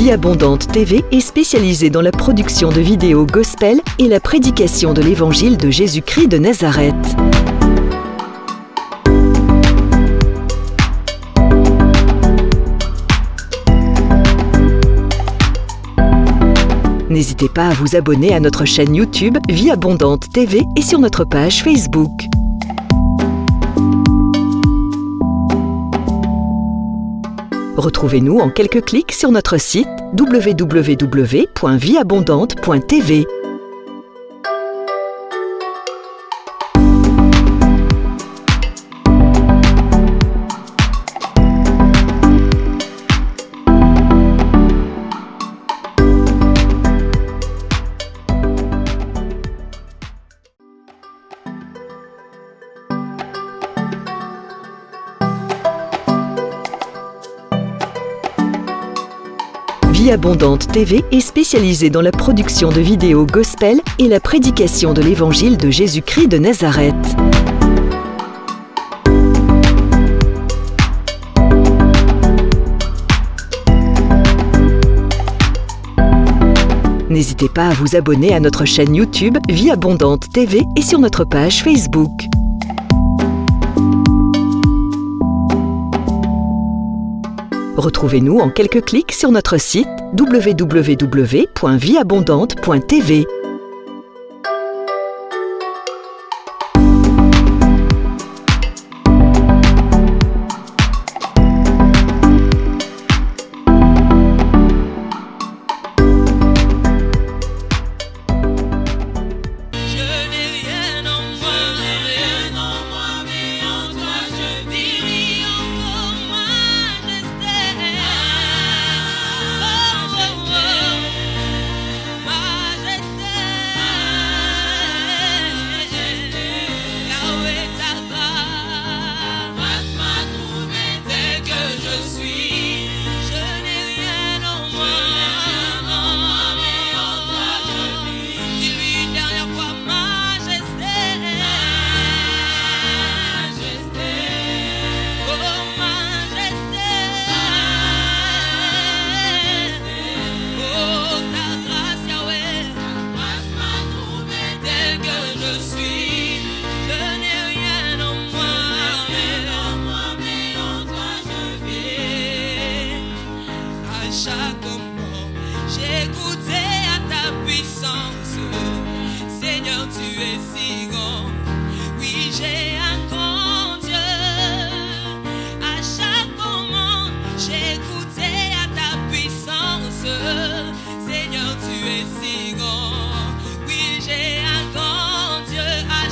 Vie Abondante TV est spécialisée dans la production de vidéos gospel et la prédication de l'évangile de Jésus-Christ de Nazareth. N'hésitez pas à vous abonner à notre chaîne YouTube Vie Abondante TV et sur notre page Facebook. Retrouvez-nous en quelques clics sur notre site www.vieabondante.tv. Vie Abondante TV est spécialisée dans la production de vidéos gospel et la prédication de l'évangile de Jésus-Christ de Nazareth. N'hésitez pas à vous abonner à notre chaîne YouTube Vie Abondante TV et sur notre page Facebook. Retrouvez-nous en quelques clics sur notre site www.vieabondante.tv. Seigneur, tu es si grand. Oui, j'ai un grand Dieu. À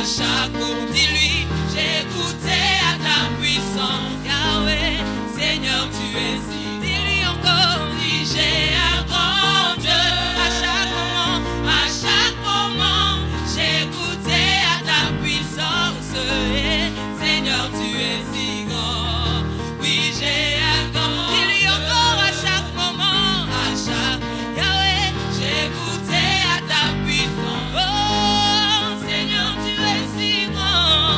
chaque mot. Dis-lui, j'ai goûté à ta puissance. Yahweh, Seigneur, tu es si. Dis-lui encore, dis j'ai un grand Dieu. À chaque moment, j'ai goûté à ta puissance. Et Seigneur, tu es si grand. Oui, j'ai un grand. Dis-lui encore à chaque moment, Yahweh, j'ai goûté à ta puissance. Oh, Seigneur, tu es si grand.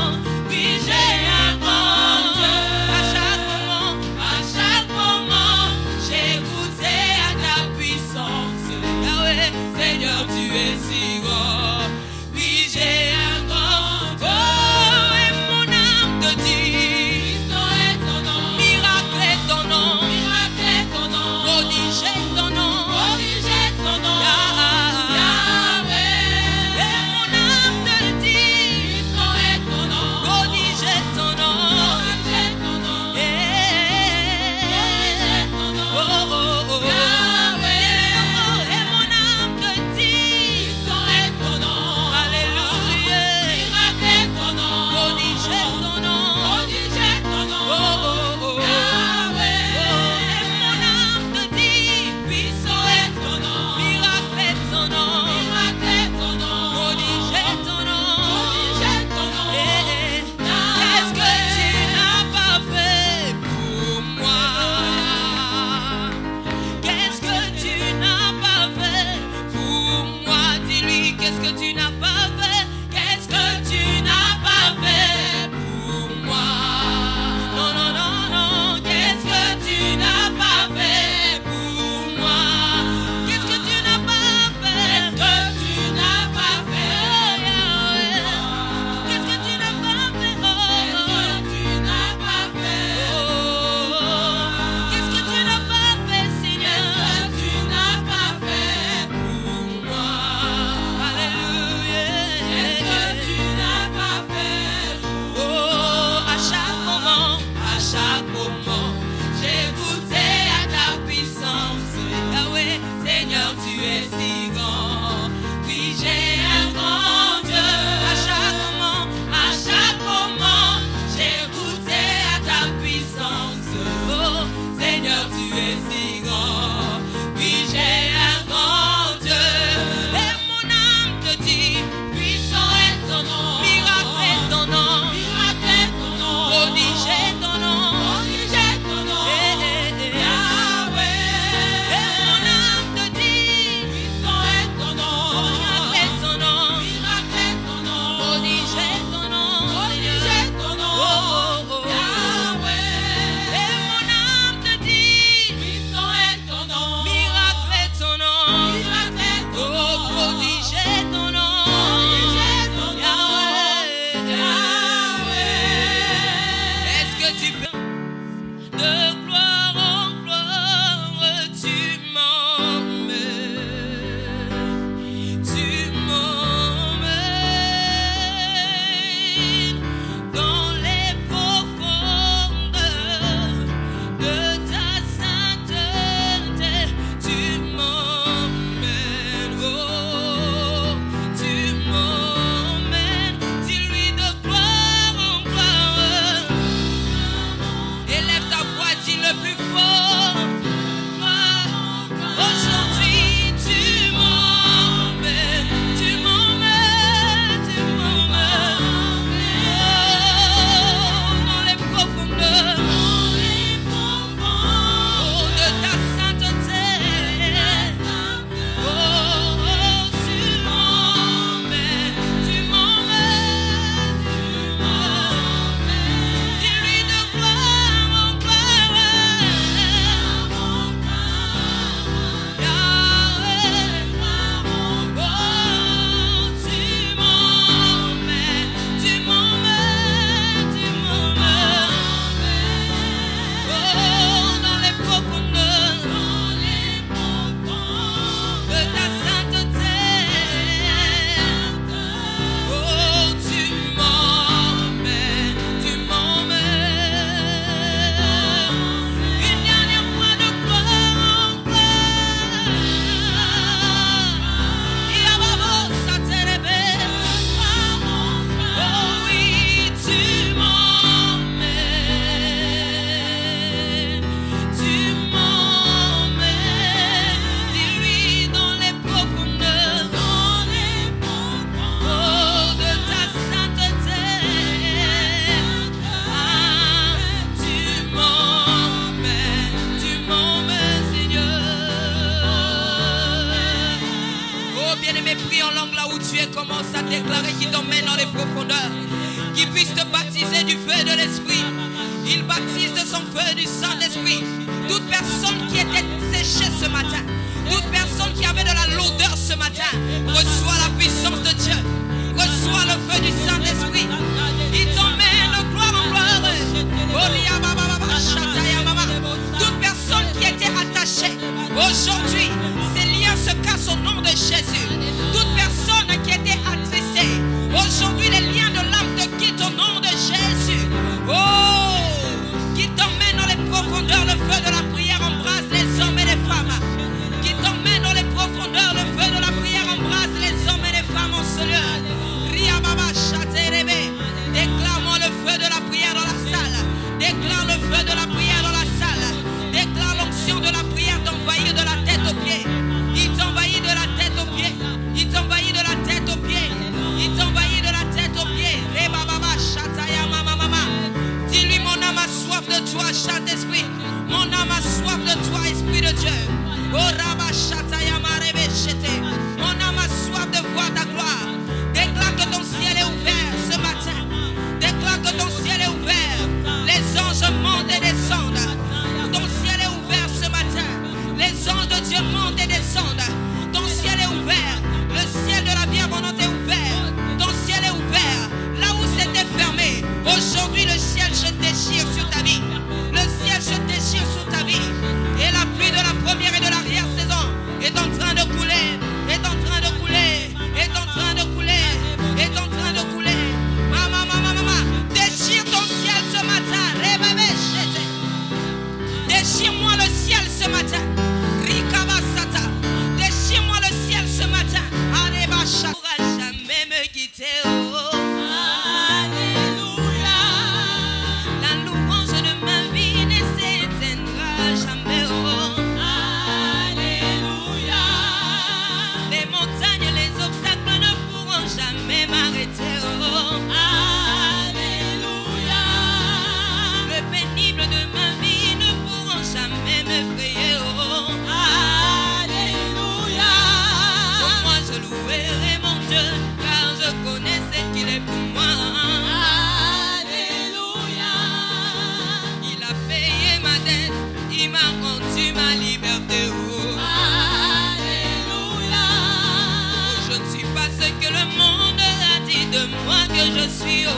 que je suis. Oh,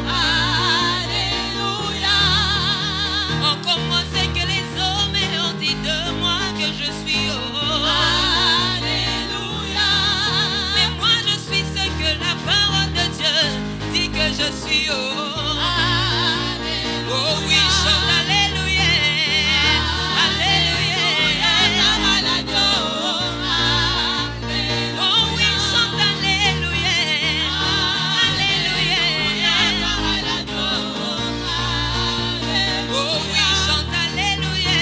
alléluia. On commençait que les hommes ont dit de moi que je suis. Oh, alléluia. Mais moi je suis ce que la parole de Dieu dit que je suis. Oh, alléluia. Oh oui, chante alléluia. Alléluia. Oh oui, chante alléluia. Alléluia. Oh oui, chante alléluia. Alléluia. Oh oui, chante alléluia.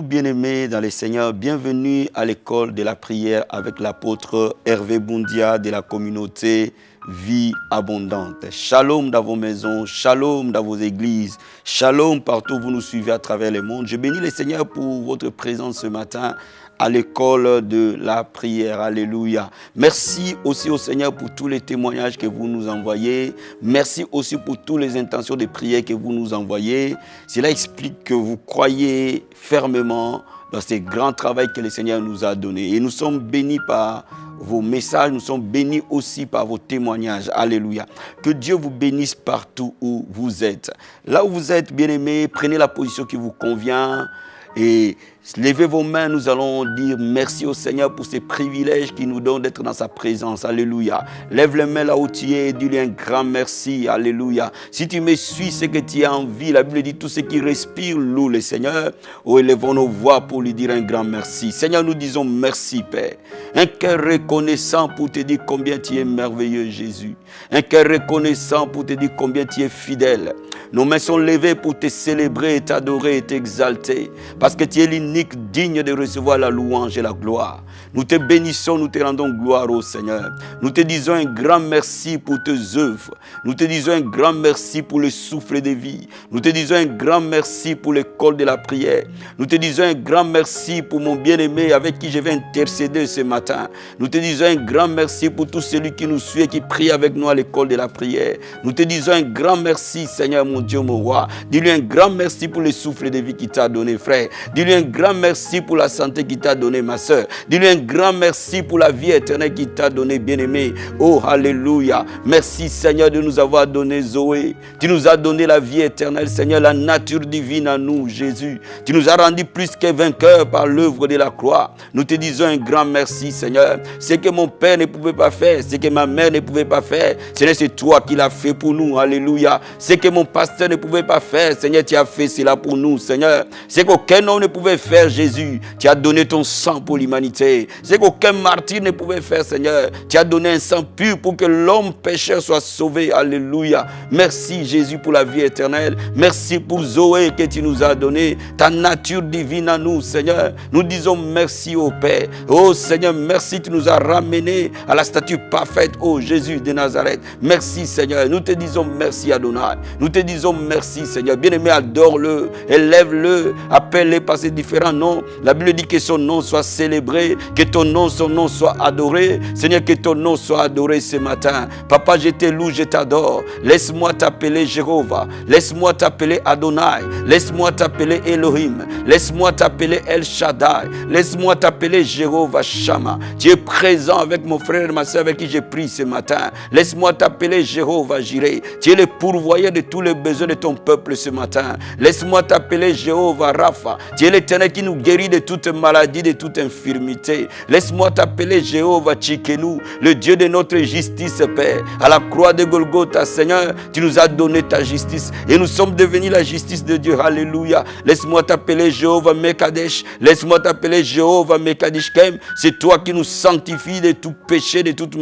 Bien-aimés dans le Seigneur, bienvenue à l'école de la prière avec l'apôtre Hervé Boundia de la communauté Vie Abondante. Shalom dans vos maisons, shalom dans vos églises, shalom partout où vous nous suivez à travers le monde. Je bénis le Seigneur pour votre présence ce matin à l'école de la prière. Alléluia. Merci aussi au Seigneur pour tous les témoignages que vous nous envoyez. Merci aussi pour toutes les intentions de prière que vous nous envoyez. Cela explique que vous croyez fermement dans ce grand travail que le Seigneur nous a donné. Et nous sommes bénis par vos messages, nous sommes bénis aussi par vos témoignages. Alléluia. Que Dieu vous bénisse partout où vous êtes. Là où vous êtes, bien-aimés, prenez la position qui vous convient et levez vos mains, nous allons dire merci au Seigneur pour ces privilèges qu'il nous donne d'être dans sa présence. Alléluia. Lève les mains là où tu es et dis-lui un grand merci. Alléluia. Si tu me suis, c'est que tu as envie. La Bible dit tout ce qui respire loue le Seigneur. Oh, élevons nos voix pour lui dire un grand merci. Seigneur, nous disons merci, Père. Un cœur reconnaissant pour te dire combien tu es merveilleux, Jésus. Un cœur reconnaissant pour te dire combien tu es fidèle. Nos mains sont levées pour te célébrer, t'adorer et t'exalter. Parce que tu es l'unique digne de recevoir la louange et la gloire. Nous te bénissons, nous te rendons gloire au Seigneur. Nous te disons un grand merci pour tes œuvres. Nous te disons un grand merci pour le souffle de vie. Nous te disons un grand merci pour l'école de la prière. Nous te disons un grand merci pour mon bien-aimé avec qui je vais intercéder ce matin. Nous te disons un grand merci pour tout celui qui nous suit et qui prie avec nous à l'école de la prière. Nous te disons un grand merci, Seigneur mon Dieu, mon roi. Dis-lui un grand merci pour le souffle de vie qu'il t'a donné, frère. Dis-lui un grand merci pour la santé qu'il t'a donné, ma soeur. Dis-lui un grand merci pour la vie éternelle qu'il t'a donné, bien-aimé. Oh, alléluia. Merci, Seigneur, de nous avoir donné Zoé. Tu nous as donné la vie éternelle, Seigneur, la nature divine à nous, Jésus. Tu nous as rendus plus que vainqueurs par l'œuvre de la croix. Nous te disons un grand merci, Seigneur. Ce que mon père ne pouvait pas faire, ce que ma mère ne pouvait pas faire, Seigneur, c'est toi qui l'as fait pour nous. Alléluia. Ce que mon pasteur ne pouvait pas faire, Seigneur, tu as fait cela pour nous, Seigneur. Ce qu'aucun homme ne pouvait faire, Jésus, tu as donné ton sang pour l'humanité. Ce qu'aucun martyr ne pouvait faire, Seigneur, tu as donné un sang pur pour que l'homme pécheur soit sauvé. Alléluia. Merci, Jésus, pour la vie éternelle. Merci pour Zoé que tu nous as donné, ta nature divine à nous, Seigneur. Nous disons merci au Père. Oh, Seigneur, merci, tu nous as ramenés à la statue parfaite, oh Jésus de Nazareth. Merci, Seigneur. Nous te disons merci, Adonai. Nous te disons merci, Seigneur. Bien-aimé, adore-le, élève-le, appelle-le par ses différents noms. La Bible dit que son nom soit célébré, que ton nom, son nom soit adoré. Seigneur, que ton nom soit adoré ce matin. Papa, je te loue, je t'adore. Laisse-moi t'appeler Jéhovah. Laisse-moi t'appeler Adonai. Laisse-moi t'appeler Elohim. Laisse-moi t'appeler El Shaddai. Laisse-moi t'appeler Jéhovah Shammah. Tu es présent avec mon frère et ma soeur avec qui j'ai prié ce matin. Laisse-moi t'appeler Jéhovah Jireh. Tu es le pourvoyeur de tous les besoins de ton peuple ce matin. Laisse-moi t'appeler Jéhovah Rapha. Tu es l'Éternel qui nous guérit de toute maladie, de toute infirmité. Laisse-moi t'appeler Jéhovah Tchikenu, le Dieu de notre justice, Père. À la croix de Golgotha, Seigneur, tu nous as donné ta justice et nous sommes devenus la justice de Dieu. Alléluia. Laisse-moi t'appeler Jéhovah Mekadesh. Laisse-moi t'appeler Jéhovah Mekadishkem. C'est toi qui nous sanctifie de tout péché, de toute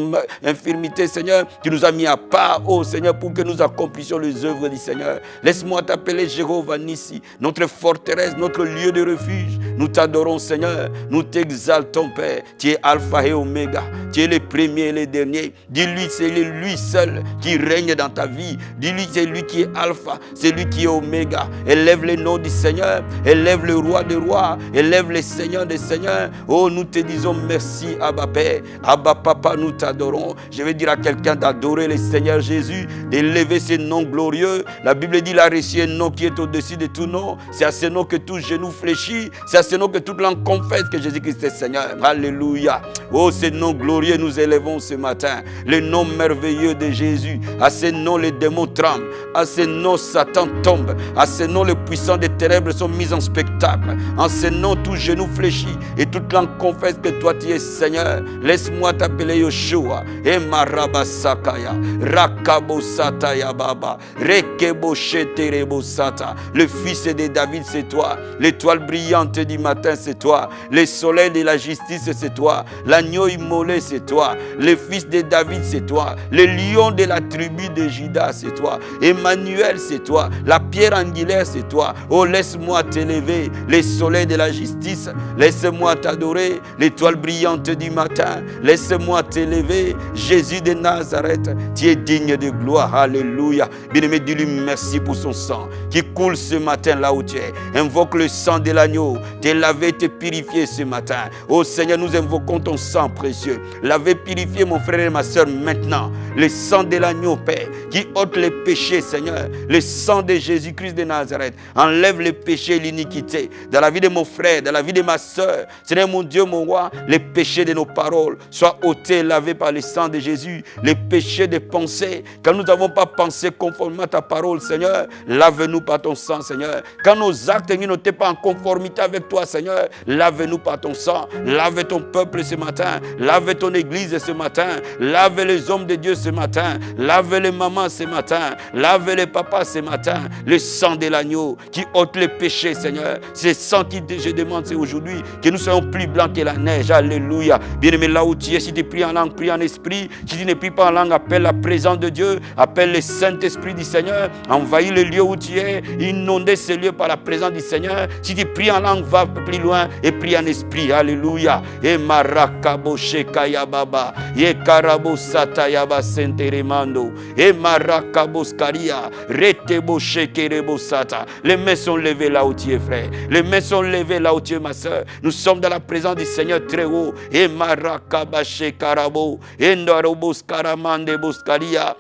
infirmité, Seigneur. Tu nous as mis à part, oh Seigneur, pour que nous accomplissions les œuvres du Seigneur. Laisse-moi t'appeler Jéhovah Nissi, notre forteresse, notre lieu de refuge. Nous t'adorons, Seigneur. Nous t'exaltons, Père. Tu es Alpha et Oméga. Tu es le premier et le dernier. Dis-lui, c'est lui seul qui règne dans ta vie. Dis-lui, c'est lui qui est Alpha, c'est lui qui est Oméga. Élève le nom du Seigneur. Élève le roi des rois. Élève le Seigneur des seigneurs. Oh, nous te disons merci, Abba Père. Abba Papa, nous t'adorons. Je vais dire à quelqu'un d'adorer le Seigneur Jésus, d'élever ce nom glorieux. La Bible dit, il a reçu un nom qui est au-dessus de tout nom. C'est à ce nom que tout genou fléchit. C'est à ce nom que toute langue confesse que Jésus-Christ est Seigneur. Alléluia. Oh, ce nom glorieux, nous élevons ce matin. Le nom merveilleux de Jésus. À ce nom, les démons tremblent. À ce nom, Satan tombe. À ce nom, les puissants des ténèbres sont mis en spectacle. En ce nom, tout genou fléchit. Et toute langue confesse que toi, tu es Seigneur. Laisse-moi t'appeler Yoshua. Et Marabasakaya. Rakabo Sataya Baba. Rekebo Sheterebo Sata. Le fils de David, c'est toi. L'étoile brillante du matin, c'est toi. Le soleil de la justice, c'est toi. L'agneau immolé, c'est toi. Le fils de David, c'est toi. Le lion de la tribu de Juda, c'est toi. Emmanuel, c'est toi. La pierre angulaire, c'est toi. Oh, laisse-moi t'élever. Le soleil de la justice, laisse-moi t'adorer. L'étoile brillante du matin, laisse-moi t'élever. Jésus de Nazareth, tu es digne de gloire. Alléluia. Bien-aimé, dis-lui merci pour son sang qui coule ce matin là où tu es. Invoque le sang de l'agneau. T'es lavé, t'es purifié ce matin. Oh Seigneur, nous invoquons ton sang précieux. Lavé, purifié mon frère et ma soeur maintenant. Le sang de l'agneau, Père, qui ôte les péchés, Seigneur. Le sang de Jésus-Christ de Nazareth enlève les péchés et l'iniquité dans la vie de mon frère, dans la vie de ma soeur. Seigneur mon Dieu, mon roi, les péchés de nos paroles soient ôtés, lavés par le sang de Jésus. Les péchés des pensées, quand nous n'avons pas pensé conformément à ta parole, Seigneur, lave-nous par ton sang, Seigneur. Quand nos actes n'étaient pas en conformité avec toi, Seigneur, lave-nous par ton sang. Lave ton peuple ce matin. Lave ton église ce matin. Lave les hommes de Dieu ce matin. Lave les mamans ce matin. Lave les papas ce matin. Le sang de l'agneau qui ôte les péchés, Seigneur. C'est sang qui, je demande, c'est aujourd'hui que nous soyons plus blancs que la neige. Alléluia. Bien-aimé, là où tu es, si tu pries en langue, prie en esprit. Si tu ne pries pas en langue, appelle la présence de Dieu. Appelle le Saint-Esprit du Seigneur. Envahis le lieu où tu es. Inondez ce lieu par la présence du Seigneur. Si tu pries en langue, va plus loin et prie en esprit. Alléluia. Et marakabo shekaya baba. Et karabo satayaba senteremando. Et marakabo skaria. Retebo shekerebo sata. Les mains sont levées là où tu es, frère. Les mains sont levées là où tu es, ma soeur. Nous sommes dans la présence du Seigneur très haut. Et marakaba shekarabo. Et ndarobo skaramande boskaria.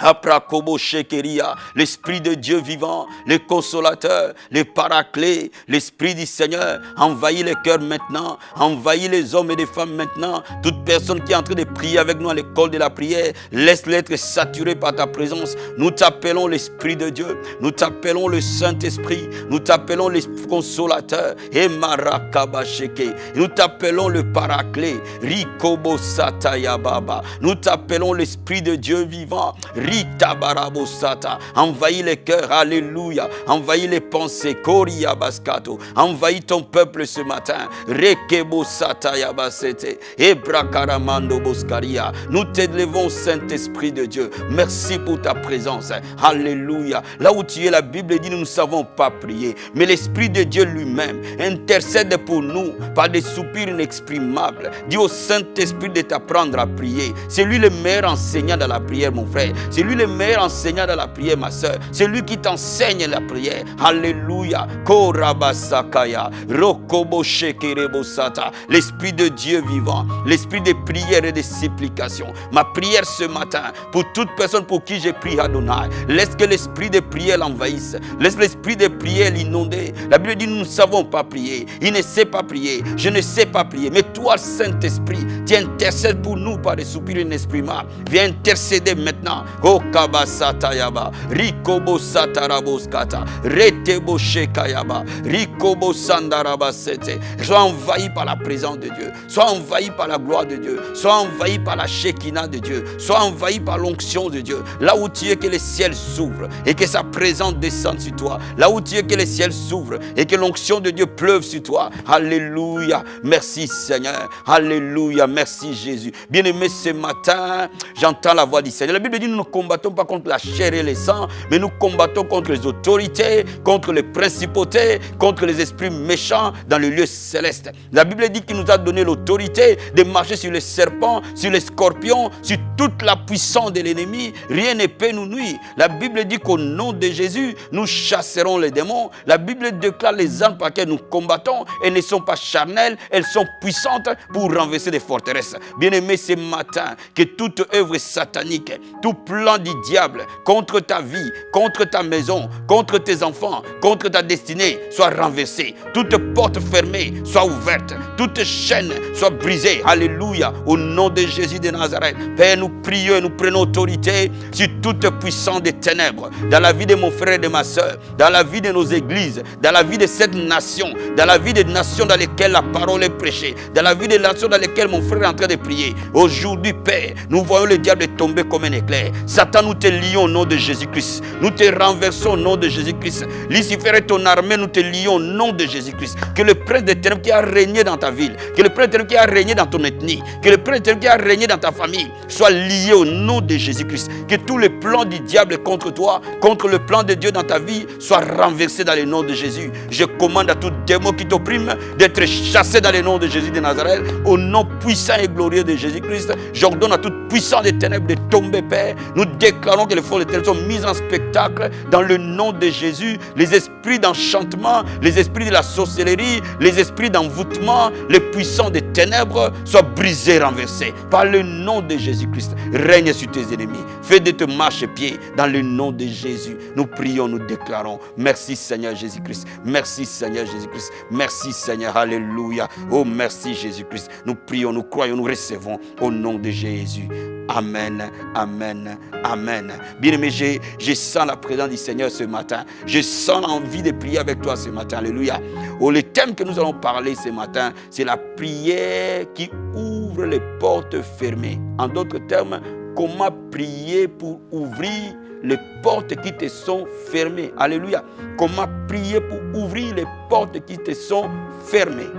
Aprakobo shekeria, l'Esprit de Dieu vivant, le consolateur, le paraclet, l'Esprit du Seigneur, envahit les cœurs maintenant, envahit les hommes et les femmes maintenant. Toute personne qui est en train de prier avec nous à l'école de la prière, laisse-les être saturés par ta présence. Nous t'appelons l'Esprit de Dieu, nous t'appelons le Saint-Esprit, nous t'appelons le consolateur, et marakaba sheke, nous t'appelons le paraclet, rikobo sataya baba, nous t'appelons l'Esprit de Dieu vivant. Rita barabosata, envahis les cœurs, alléluia, envahis les pensées, koria baskato, envahis ton peuple ce matin, rekebo sata yabasete, ebrakaramando boskaria. Nous t'élevons, Saint-Esprit de Dieu, merci pour ta présence, alléluia. Là où tu es, la Bible dit, nous ne savons pas prier, mais l'Esprit de Dieu lui-même intercède pour nous par des soupirs inexprimables. Dis au Saint-Esprit de t'apprendre à prier. C'est lui le meilleur enseignant dans la prière, mon frère. C'est lui le meilleur enseignant dans la prière, ma soeur. C'est lui qui t'enseigne la prière. Alléluia. Korabasakaya. Rokobo shekerebosata. L'Esprit de Dieu vivant. L'Esprit de prière et de supplication. Ma prière ce matin, pour toute personne pour qui j'ai prié Adonai, laisse que l'Esprit de prière l'envahisse. Laisse l'Esprit de prière l'inonder. La Bible dit, nous ne savons pas prier. Il ne sait pas prier. Je ne sais pas prier. Mais toi, Saint-Esprit, tu intercèdes pour nous par des soupirs inexprimables. Viens intercéder maintenant. Kabasatayaba, Rikobo Sataraboskata, Retebo Shekayaba, Rikobo Sandarabasete. Sois envahi par la présence de Dieu, sois envahi par la gloire de Dieu, sois envahi par la Shekinah de Dieu, sois envahi par l'onction de Dieu. Là où tu es, que les ciels s'ouvrent et que sa présence descende sur toi. Là où tu es, que les ciels s'ouvrent et que l'onction de Dieu pleuve sur toi. Alléluia. Merci Seigneur. Alléluia. Merci Jésus. Bien-aimé, ce matin, j'entends la voix du Seigneur. La Bible dit, nous ne combattons pas contre la chair et le sang, mais nous combattons contre les autorités, contre les principautés, contre les esprits méchants dans le lieu céleste. La Bible dit qu'il nous a donné l'autorité de marcher sur les serpents, sur les scorpions, sur toute la puissance de l'ennemi. Rien ne peut nous nuire. La Bible dit qu'au nom de Jésus, nous chasserons les démons. La Bible déclare les armes par lesquelles nous combattons, elles ne sont pas charnelles, elles sont puissantes pour renverser des forteresses. Bien-aimé, ce matin, que toute œuvre satanique, tout plan du diable contre ta vie, contre ta maison, contre tes enfants, contre ta destinée soit renversée. Toute porte fermée soit ouverte. Toute chaîne soit brisée. Alléluia. Au nom de Jésus de Nazareth. Père, nous prions et nous prenons autorité sur toute puissance des ténèbres dans la vie de mon frère et de ma soeur, dans la vie de nos églises, dans la vie de cette nation, dans la vie des nations dans lesquelles la parole est prêchée, dans la vie des nations dans lesquelles mon frère est en train de prier. Aujourd'hui, Père, nous voyons le diable tomber comme un éclair. Satan, nous te lions au nom de Jésus-Christ. Nous te renversons au nom de Jésus-Christ. Lucifer et ton armée, nous te lions au nom de Jésus-Christ. Que le prince des ténèbres qui a régné dans ta ville, que le prince des ténèbres qui a régné dans ton ethnie, que le prince des ténèbres qui a régné dans ta famille soit lié au nom de Jésus-Christ. Que tous les plans du diable contre toi, contre le plan de Dieu dans ta vie, soient renversés dans le nom de Jésus. Je commande à tout démon qui t'opprime d'être chassé dans le nom de Jésus de Nazareth. Au nom puissant et glorieux de Jésus-Christ, j'ordonne à toute puissance des ténèbres de tomber, Père. Nous déclarons que les forces de ténèbres sont mises en spectacle dans le nom de Jésus. Les esprits d'enchantement, les esprits de la sorcellerie, les esprits d'envoûtement, les puissants des ténèbres soient brisés, renversés. Par le nom de Jésus-Christ, règne sur tes ennemis. Fais de te marche-pied dans le nom de Jésus. Nous prions, nous déclarons. Merci Seigneur Jésus-Christ. Merci Seigneur Jésus-Christ. Merci Seigneur. Alléluia. Oh merci Jésus-Christ. Nous prions, nous croyons, nous recevons au nom de Jésus. Amen, amen, amen. Bien-aimé, je sens la présence du Seigneur ce matin. Je sens l'envie de prier avec toi ce matin. Alléluia. Oh, le thème que nous allons parler ce matin, c'est la prière qui ouvre les portes fermées. En d'autres termes, comment prier pour ouvrir les portes qui te sont fermées. Alléluia. Comment prier pour ouvrir les portes qui te sont fermées.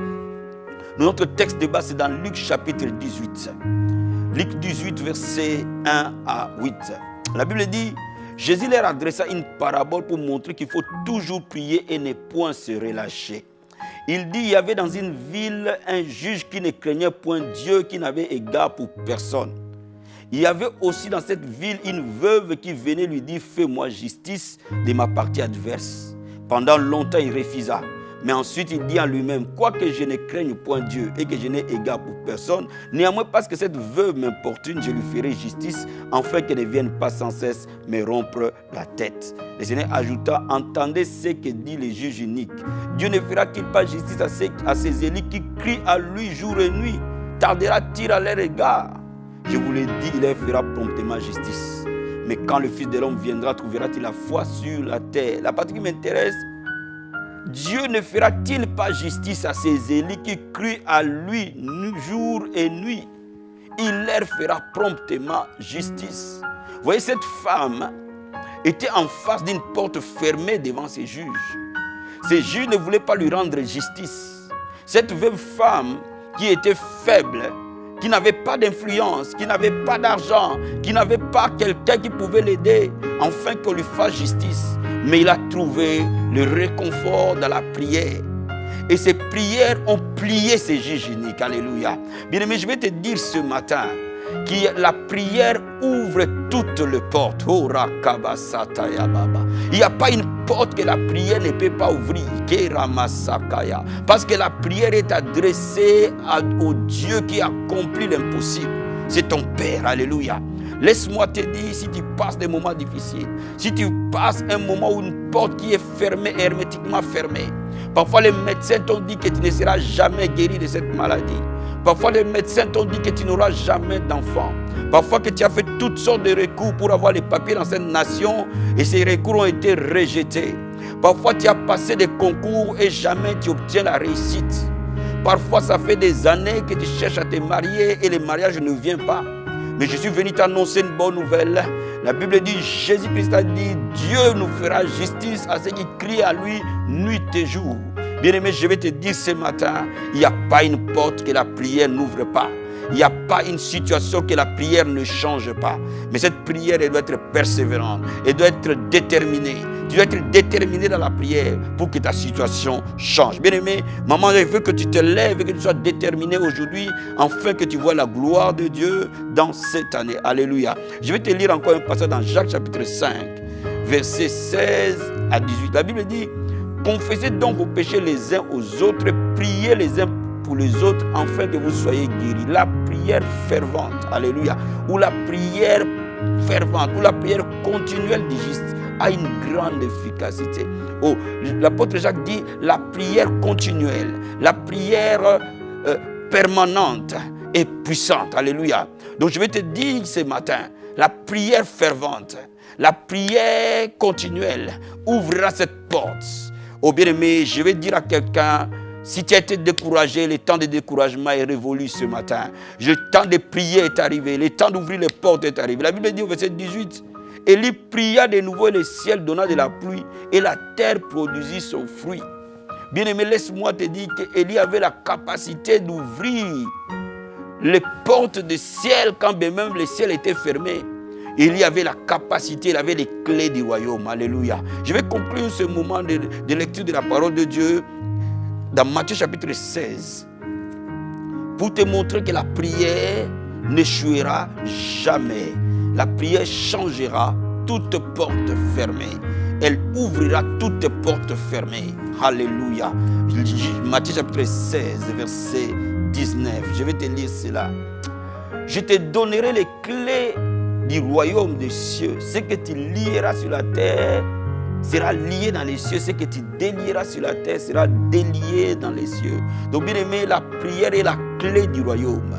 Notre texte de base, c'est dans Luc chapitre 18. Luc 18, versets 1 à 8. La Bible dit, Jésus leur adressa une parabole pour montrer qu'il faut toujours prier et ne point se relâcher. Il dit, il y avait dans une ville un juge qui ne craignait point Dieu, qui n'avait égard pour personne. Il y avait aussi dans cette ville une veuve qui venait lui dire, fais-moi justice de ma partie adverse. Pendant longtemps, il refusa. Mais ensuite, il dit en lui-même, quoique je ne craigne point Dieu et que je n'ai égard pour personne, néanmoins parce que cette veuve m'importune, je lui ferai justice, afin qu'elle ne vienne pas sans cesse me rompre la tête. Le Seigneur ajouta, entendez ce que dit le juge unique. Dieu ne fera-t-il pas justice à ses élus qui crient à lui jour et nuit? Tardera-t-il à leur égard? Je vous l'ai dit, il leur fera promptement justice. Mais quand le Fils de l'homme viendra, trouvera-t-il la foi sur la terre? La partie qui m'intéresse, Dieu ne fera-t-il pas justice à ses élus qui crient à lui jour et nuit? Il leur fera promptement justice. Vous voyez, cette femme était en face d'une porte fermée devant ses juges. Ces juges ne voulaient pas lui rendre justice. Cette veuve femme qui était faible, qui n'avait pas d'influence, qui n'avait pas d'argent, qui n'avait pas quelqu'un qui pouvait l'aider, afin qu'on lui fasse justice. Mais il a trouvé le réconfort dans la prière. Et ces prières ont plié ces juges uniques. Alléluia. Bien-aimé, je vais te dire ce matin que la prière ouvre toutes les portes. Oh, il n'y a pas une porte que la prière ne peut pas ouvrir. Parce que la prière est adressée au Dieu qui accomplit l'impossible. C'est ton Père. Alléluia. Laisse-moi te dire, si tu passes des moments difficiles, si tu passes un moment où une porte qui est fermée, hermétiquement fermée, parfois les médecins t'ont dit que tu ne seras jamais guéri de cette maladie. Parfois les médecins t'ont dit que tu n'auras jamais d'enfant. Parfois que tu as fait toutes sortes de recours pour avoir les papiers dans cette nation et ces recours ont été rejetés. Parfois tu as passé des concours et jamais tu obtiens la réussite. Parfois ça fait des années que tu cherches à te marier et le mariage ne vient pas. Mais je suis venu t'annoncer une bonne nouvelle. La Bible dit, Jésus-Christ a dit, Dieu nous fera justice à ceux qui crient à lui nuit et jour. Bien-aimé, je vais te dire ce matin, il n'y a pas une porte que la prière n'ouvre pas. Il n'y a pas une situation que la prière ne change pas. Mais cette prière, elle doit être persévérante. Elle doit être déterminée. Tu dois être déterminé dans la prière pour que ta situation change. Bien-aimé, maman, je veux que tu te lèves et que tu sois déterminé aujourd'hui afin que tu vois la gloire de Dieu dans cette année. Alléluia. Je vais te lire encore un passage dans Jacques chapitre 5, versets 16 à 18. La Bible dit, confessez donc vos péchés les uns aux autres, priez les uns pour les autres, afin que vous soyez guéris. La prière fervente, alléluia, ou la prière fervente, ou la prière continuelle du juste, a une grande efficacité. Oh, l'apôtre Jacques dit, la prière continuelle, la prière permanente et puissante, alléluia. Donc je vais te dire ce matin, la prière fervente, la prière continuelle ouvrira cette porte. Oh bien-aimé, je vais dire à quelqu'un, si tu as été découragé, le temps de découragement est révolu ce matin. Le temps de prier est arrivé. Le temps d'ouvrir les portes est arrivé. La Bible dit au verset 18, Élie pria de nouveau et le ciel donna de la pluie et la terre produisit son fruit. Bien-aimé, laisse-moi te dire qu'Élie avait la capacité d'ouvrir les portes du ciel quand même le ciel était fermé. Il avait la capacité, il avait les clés du royaume. Alléluia. Je vais conclure ce moment de lecture de la parole de Dieu dans Matthieu chapitre 16, pour te montrer que la prière n'échouera jamais. La prière changera toute porte fermée. Elle ouvrira toutes portes fermées. Alléluia. Matthieu chapitre 16, verset 19. Je vais te lire cela. Je te donnerai les clés du royaume des cieux. Ce que tu lieras sur la terre sera lié dans les cieux. Ce que tu délieras sur la terre sera délié dans les cieux. Donc bien aimé, la prière est la clé du royaume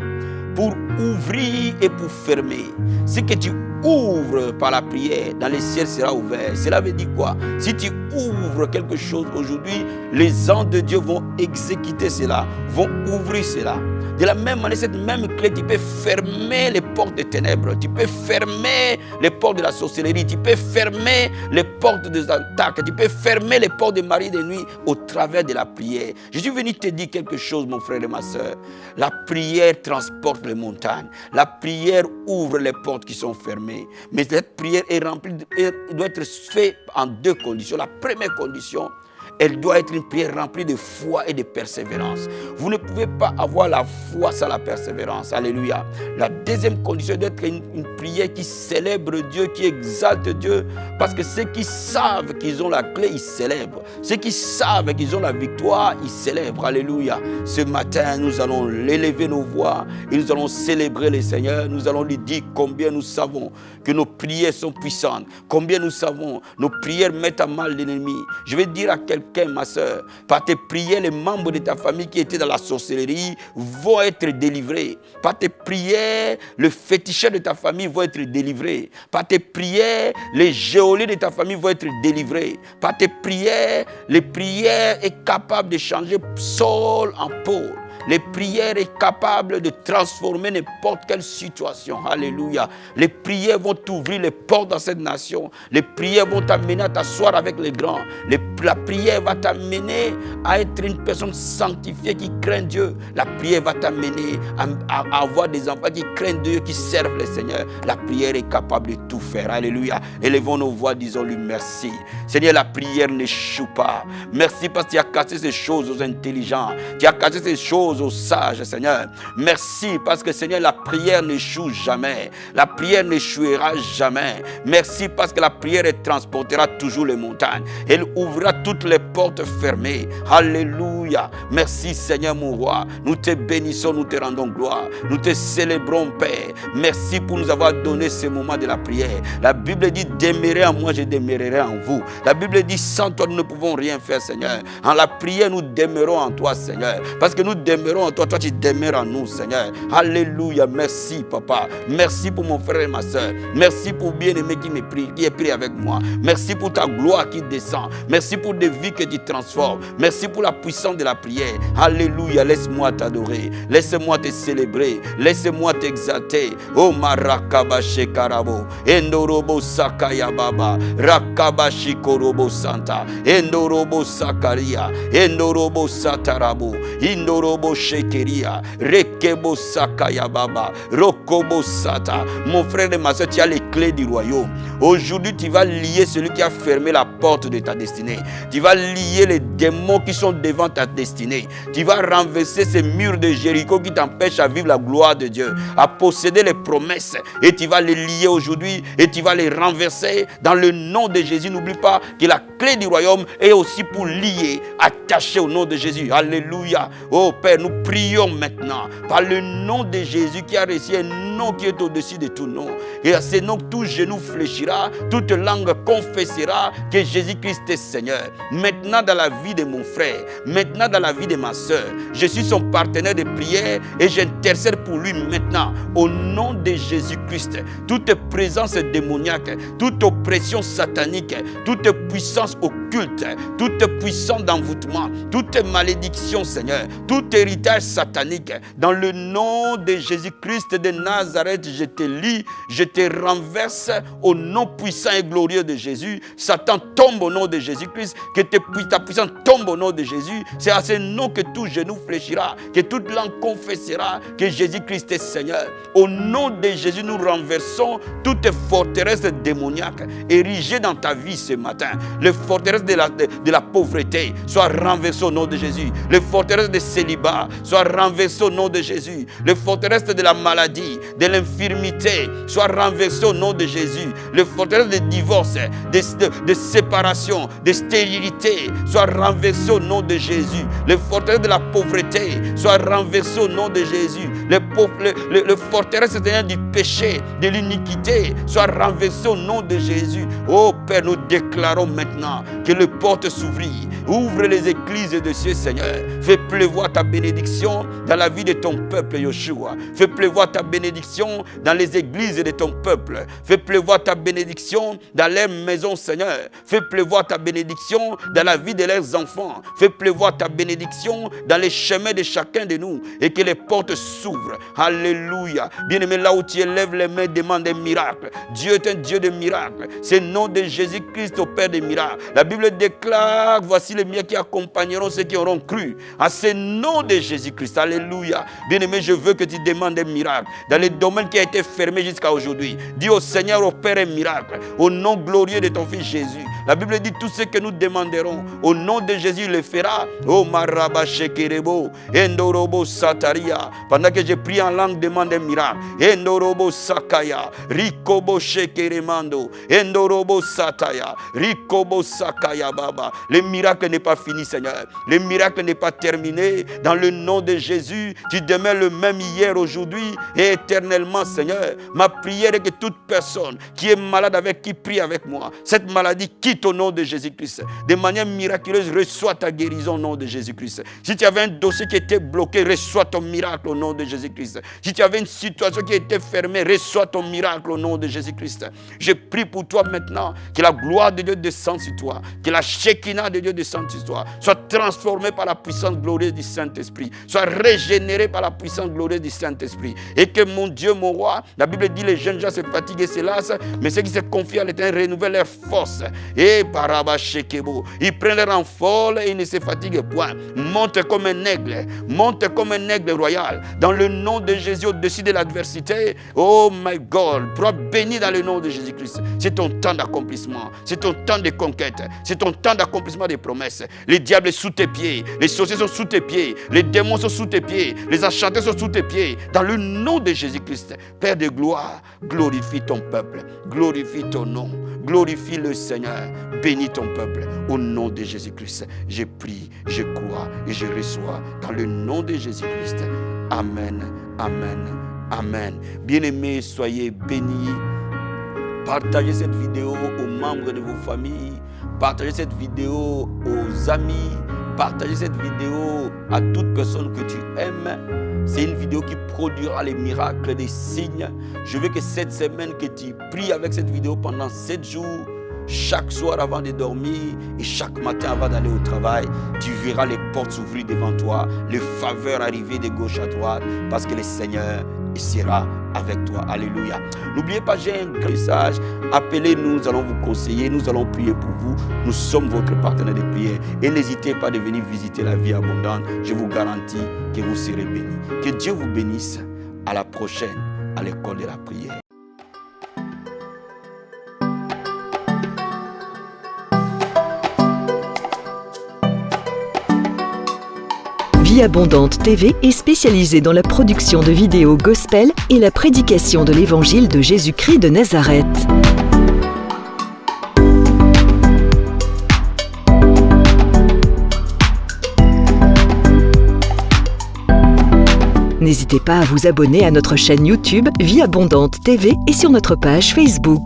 pour ouvrir et pour fermer. Ce que tu ouvres par la prière, dans les cieux sera ouvert. Cela veut dire quoi? Si tu ouvres quelque chose aujourd'hui, les anges de Dieu vont exécuter cela, vont ouvrir cela. De la même manière, cette même clé, tu peux fermer les portes des ténèbres, tu peux fermer les portes de la sorcellerie, tu peux fermer les portes des attaques, tu peux fermer les portes des maris de nuit au travers de la prière. Je suis venu te dire quelque chose, mon frère et ma soeur. La prière transporte les montagnes. La prière ouvre les portes qui sont fermées. Mais cette prière est remplie, doit être faite en deux conditions. La première condition, elle doit être une prière remplie de foi et de persévérance. Vous ne pouvez pas avoir la foi sans la persévérance. Alléluia. La deuxième condition doit être une prière qui célèbre Dieu, qui exalte Dieu. Parce que ceux qui savent qu'ils ont la clé, ils célèbrent. Ceux qui savent qu'ils ont la victoire, ils célèbrent. Alléluia. Ce matin, nous allons élever nos voix et nous allons célébrer le Seigneur. Nous allons lui dire combien nous savons que nos prières sont puissantes. Combien nous savons nos prières mettent à mal l'ennemi. Je vais dire à quelqu'un, ma soeur, par tes prières, les membres de ta famille qui étaient dans la sorcellerie vont être délivrés. Par tes prières, le féticheur de ta famille vont être délivrés. Par tes prières, les géoliers de ta famille vont être délivrés. Par tes prières, les prières est capable de changer Saul en Paul. Les prières sont capables de transformer n'importe quelle situation. Alléluia. Les prières vont t'ouvrir les portes dans cette nation. Les prières vont t'amener à t'asseoir avec les grands. La prière va t'amener à être une personne sanctifiée qui craint Dieu. La prière va t'amener à avoir des enfants qui craignent Dieu, qui servent le Seigneur. La prière est capable de tout faire. Alléluia. Élevons nos voix, disons-lui merci. Seigneur, la prière n'échoue pas. Merci parce que tu as cassé ces choses aux intelligents. Tu as cassé ces choses aux sages, Seigneur. Merci parce que, Seigneur, la prière n'échoue jamais. La prière n'échouera jamais. Merci parce que la prière transportera toujours les montagnes. Elle ouvrira toutes les portes fermées. Alléluia. Merci, Seigneur, mon roi. Nous te bénissons, nous te rendons gloire. Nous te célébrons, Père. Merci pour nous avoir donné ce moment de la prière. La Bible dit, demeurez en moi, je demeurerai en vous. La Bible dit, sans toi, nous ne pouvons rien faire, Seigneur. En la prière, nous demeurons en toi, Seigneur. Parce que nous demeurons en toi, toi tu demeures en nous, Seigneur. Alléluia. Merci, Papa. Merci pour mon frère et ma soeur. Merci pour bien-aimé qui est pris avec moi. Merci pour ta gloire qui descend. Merci pour des vies que tu transformes. Merci pour la puissance de la prière. Alléluia. Laisse-moi t'adorer. Laisse-moi te célébrer. Laisse-moi t'exalter. Oh Marakabashi Karabo. Endorobo Sakaya Baba. Rakabashi Korobo Santa. Endorobo Sakaria. Endorobo Satarabo. Indorobo Shekeria. Rekebo Sakaya Baba. Rokobo Sata. Mon frère et ma soeur, tu as les clés du royaume. Aujourd'hui, tu vas lier celui qui a fermé la porte de ta destinée. Tu vas lier les démons qui sont devant ta destinée. Tu vas renverser ces murs de Jéricho qui t'empêchent à vivre la gloire de Dieu, à posséder les promesses. Et tu vas les lier aujourd'hui et tu vas les renverser dans le nom de Jésus. N'oublie pas que la clé du royaume est aussi pour lier, attacher au nom de Jésus. Alléluia. Oh Père, nous prions maintenant par le nom de Jésus qui a reçu un nom qui est au-dessus de tout nom. Et à ce nom, tout genou fléchira, toute langue confessera que Jésus-Christ est Seigneur. Maintenant dans la vie de mon frère, maintenant dans la vie de ma soeur, je suis son partenaire de prière et j'intercède pour lui maintenant. Au nom de Jésus-Christ, toute présence démoniaque, toute oppression satanique, toute puissance occulte, toute puissance d'envoûtement, toute malédiction, Seigneur, tout héritage satanique, dans le nom de Jésus-Christ de Nazareth, je te lis, je te renverse au nom puissant et glorieux de Jésus. Satan tombe au nom de Jésus-Christ, que ta puissance tombe au nom de Jésus. C'est à ce nom que tout genou fléchira, que toute langue confessera que Jésus-Christ est Seigneur. Au nom de Jésus, nous renversons toute forteresse démoniaque érigée dans ta vie ce matin. Les forteresses de la pauvreté soient renversées au nom de Jésus. Les forteresses de célibat soient renversées au nom de Jésus. Les forteresses de la maladie, de l'infirmité soient renversées au nom de Jésus. Les forteresses de divorce, de séparation, de stérilité soient renversées au nom de Jésus. Les forteresses de la pauvreté soient renversées au nom de Jésus. Les forteresses du péché, de l'iniquité soient renversées au nom de Jésus. Oh Père, nous déclarons maintenant que les portes s'ouvrent. Ouvre les églises de cieux, Seigneur. Fais pleuvoir ta bénédiction dans la vie de ton peuple, Yoshua. Fais pleuvoir ta bénédiction dans les églises de ton peuple. Fais pleuvoir ta bénédiction dans leurs maisons, Seigneur. Fais pleuvoir ta bénédiction dans la vie de leurs enfants. Fais pleuvoir ta bénédiction dans les chemins de chacun de nous. Et que les portes s'ouvrent. Alléluia. Bien-aimé, là où tu élèves les mains, demande un miracle. Dieu est un Dieu de miracles. C'est le nom de Jésus-Christ au Père des miracles. La Bible déclare, voici les miens qui accompagneront ceux qui auront cru. À ce nom de Jésus-Christ. Alléluia. Bien-aimé, je veux que tu demandes un miracle. Dans les domaines qui ont été fermés jusqu'à aujourd'hui. Dis au Seigneur, opère un miracle. Au nom glorieux de ton Fils Jésus. La Bible dit tout ce que nous demanderons. Au nom de Jésus, il le fera. Oh Maraba Shekerebo. Endorobo Sataria. Pendant que je prie en langue, demande un miracle. Endorobo Sakaya. Rikobo Shekeremando. Endorobo Sataya. Rikobo Sakaya Baba. Le miracle n'est pas fini, Seigneur. Le miracle n'est pas terminé. Dans le nom de Jésus, tu demeures le même hier, aujourd'hui et éternellement, Seigneur. Ma prière est que toute personne qui est malade avec qui prie avec moi, cette maladie quitte au nom de Jésus-Christ. De manière miraculeuse, reçois ta guérison au nom de Jésus-Christ. Si tu avais un dossier qui était bloqué, reçois ton miracle au nom de Jésus-Christ. Si tu avais une situation qui était fermée, reçois ton miracle au nom de Jésus-Christ. Je prie pour toi maintenant que la gloire de Dieu descende sur toi, que la Shekinah de Dieu descende sur toi, soit transformée par la puissance glorieuse du Saint-Esprit, soit régénérée par la puissance glorieuse du Saint-Esprit. Et que mon Dieu, mon roi, la Bible dit les jeunes gens se fatiguent et se lassent, mais ceux qui se confient à l'Éternel renouvellent leur force. Et Baraba Shekebo, ils prennent leur envol et ils ne se fatiguent point. Monte comme un aigle royal, dans le nom de Jésus au-dessus de l'adversité. Oh my God, sois béni dans le nom de Jésus-Christ. C'est ton temps d'accomplissement, c'est ton temps de conquête, c'est ton temps d'accomplissement des promesses. Les diables sont sous tes pieds, les sorciers sont sous tes pieds, les démons sont sous tes pieds, les enchanteurs sont sous tes pieds. Dans le nom de Jésus-Christ, Père de gloire, glorifie ton peuple, glorifie ton nom, glorifie le Seigneur, bénis ton peuple. Au nom de Jésus-Christ, je prie, je crois et je reçois dans le nom de Jésus-Christ. Amen, amen, amen. Bien-aimés, soyez bénis. Partagez cette vidéo aux membres de vos familles. Partagez cette vidéo aux amis. Partagez cette vidéo à toute personne que tu aimes. C'est une vidéo qui produira les miracles, des signes. Je veux que cette semaine, que tu pries avec cette vidéo pendant 7 jours, chaque soir avant de dormir et chaque matin avant d'aller au travail, tu verras les portes s'ouvrir devant toi, les faveurs arriver de gauche à droite, parce que le Seigneur sera avec toi. Alléluia. N'oubliez pas, j'ai un message. Appelez-nous, nous allons vous conseiller, nous allons prier pour vous. Nous sommes votre partenaire de prière. Et n'hésitez pas à venir visiter la vie abondante. Je vous garantis que vous serez bénis. Que Dieu vous bénisse. À la prochaine, à l'école de la prière. Vie Abondante TV est spécialisée dans la production de vidéos gospel et la prédication de l'évangile de Jésus-Christ de Nazareth. N'hésitez pas à vous abonner à notre chaîne YouTube Vie Abondante TV et sur notre page Facebook.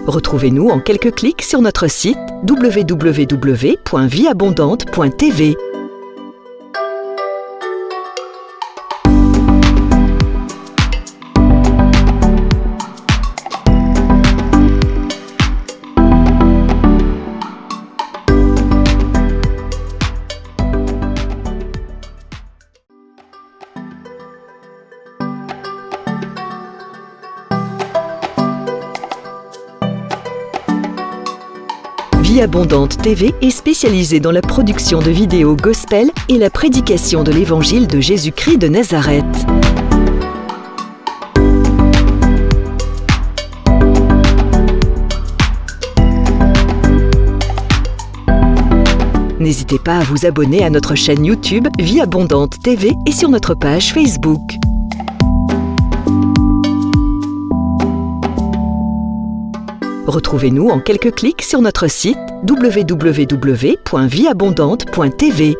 Retrouvez-nous en quelques clics sur notre site www.vieabondante.tv. Vie Abondante TV est spécialisée dans la production de vidéos gospel et la prédication de l'évangile de Jésus-Christ de Nazareth. N'hésitez pas à vous abonner à notre chaîne YouTube Vie Abondante TV et sur notre page Facebook. Retrouvez-nous en quelques clics sur notre site www.vieabondante.tv.